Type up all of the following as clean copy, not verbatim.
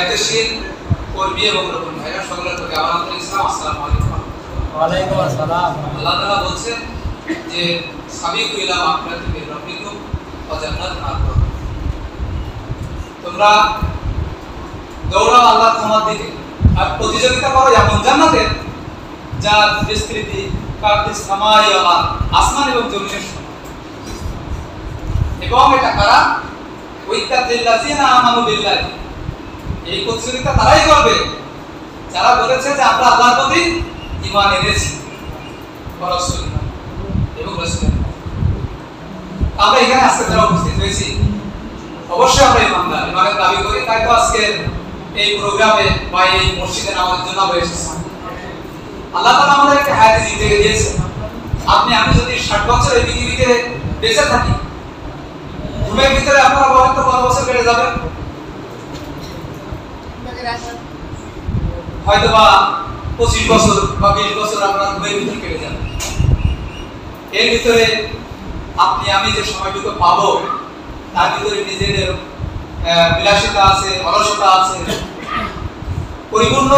দায়িত্বশীল কর্মী এবং নতুন ভাইরা সকলের প্রতি আমার আন্তরিক সালাম। আসসালামু আলাইকুম। ওয়া আলাইকুম আসসালাম। আল্লাহ তাআলা বলছেন যে সাবিকু ইলা মাগফিরাতিন মির রাব্বিকুম ওয়া জান্নাতিন আরদুহা, তোমরা দৌড়াও আল্লাহর ক্ষমার দিকে আর প্রতিযোগিতা করো এমন জান্নাতের যার বিস্তৃতি কার্তিস সামাই ওয়াল আরদ, আসমান এবং জমিনের সমান। এবং এটা কারা? ওয়াইতাল্লাযিনা আমানু বিল্লাহি, এই প্রতিযোগিতা তারাই করবে যারা বলেছে যে আমরা আল্লাহর প্রতি ঈমান এনেছি এবং রাসূল। আমরা এখানে আজকে যারা উপস্থিত হয়েছি অবশ্যই আমরা ঈমানের দাবি করি, তাই তো আজকে এই প্রোগ্রামে বা এই মসজিদে নামাজের জন্য আমরা এসেছি। আল্লাহ তাআলা আমাদেরকে হায়াতে জিন্দেগি দিয়েছে। আমি যদি 60 বছর এই পৃথিবীতে বেঁচে থাকি, ঘুমের ভিতরে আপনারা বলেন তো কত বছর কেটে যাবে? হয়তো বা 25 বছর বা 20 বছর আপনার ঘুমের ভিতরে কেটে যাবে। এর ভিতরে আমি যে সময়টুকু পাবো তার ভিতরে নিজেদের বিলাসিতা আছে, অলসতা আছে, পরিপূর্ণ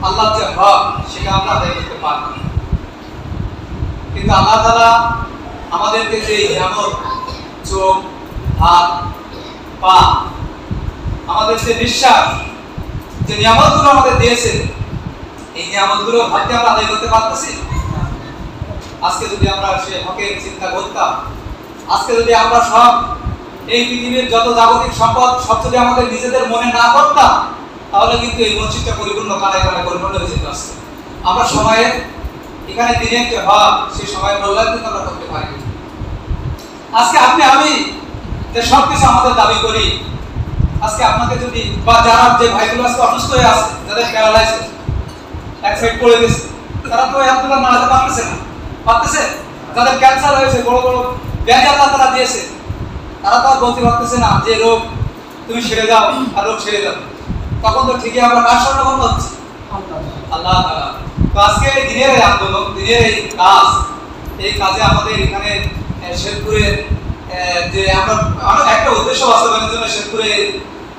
আল্লাহর যে হক সেটা আমরা আদায় করতে পারব। কিন্তু আল্লাহ তাআলা আমাদেরকে যে নিয়ামত, চোখ, হাত, পা, আমাদের যে বিশ্বাস, যে নিয়ামতগুলো আমাদের দিয়েছে, এই নিয়ামতগুলো ভাবতে আমরা আদায় করতে পারতেছি? আজকে যদি আমরা সে হকের চিন্তা করতাম, আজকে যদি আমরা সব এই পৃথিবীর যত জাগতিক সম্পদ সব যদি আমাদের নিজেদের মনে না করতাম, তাহলে কিন্তু এই মসজিদটা পরিপূর্ণ কানায় কানায় পরিপূর্ণ হয়ে যেত। আজকে আমরা সময়ে এখানে দিনের যে হক সেই সময়ের মূল্যায়ন কিন্তু আমরা করতে পারি। আজকে আমি যে সবকিছু আমাদের দাবি করি, আজকে আপনাকে যদি বা যারা যে ভাইগুলো আজকে অসুস্থ হয়ে আছে, যাদের প্যারালাইসিস এক সাইড পড়ে গেছে, তারা তো আলহামদুলিল্লাহ মারাতে পারতেছে না, পারতেছে? যাদের ক্যান্সার হয়েছে, বড় বড় ব্যাধি আল্লাহ তারা দিয়েছে, তারা তো আর বলতে পারতেছে না যে রোগ তুমি সেরে যাও আর রোগ সেরে যাও। তখন তো ঠিকই আমরা কাজ স্বর্ণবন্ধ হচ্ছে আল্লাহ তাআলা। তো আজকে এই দিনের এই আন্দোলন, দিনের এই কাজ, এই কাজে আমাদের এখানে শেরপুরের যে আমরা একটা উদ্দেশ্য বাস্তবায়নের জন্য শেরপুরে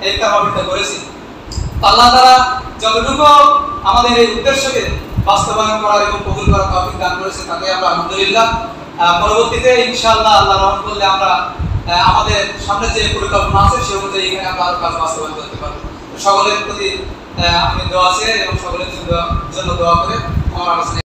একটা অভিযান করেছি। আল্লাহ তাআলা যতটুকু আমাদের এই উদ্দেশ্যকে বাস্তবায়ন করার এবং কবুল করার তৌফিক দান করেছে তাতে আমরা আলহামদুলিল্লাহ। পরবর্তীতে ইনশাআল্লাহ আল্লাহ রহমত করলে আমরা আমাদের সামনে যে পরিকল্পনা আছে সে অনুযায়ী এখানে আমরা আরো কাজ বাস্তবায়ন করতে পারবো। সকলের প্রতি আমি দোয়া আছে এবং সকলের জন্য দোয়া করে আমার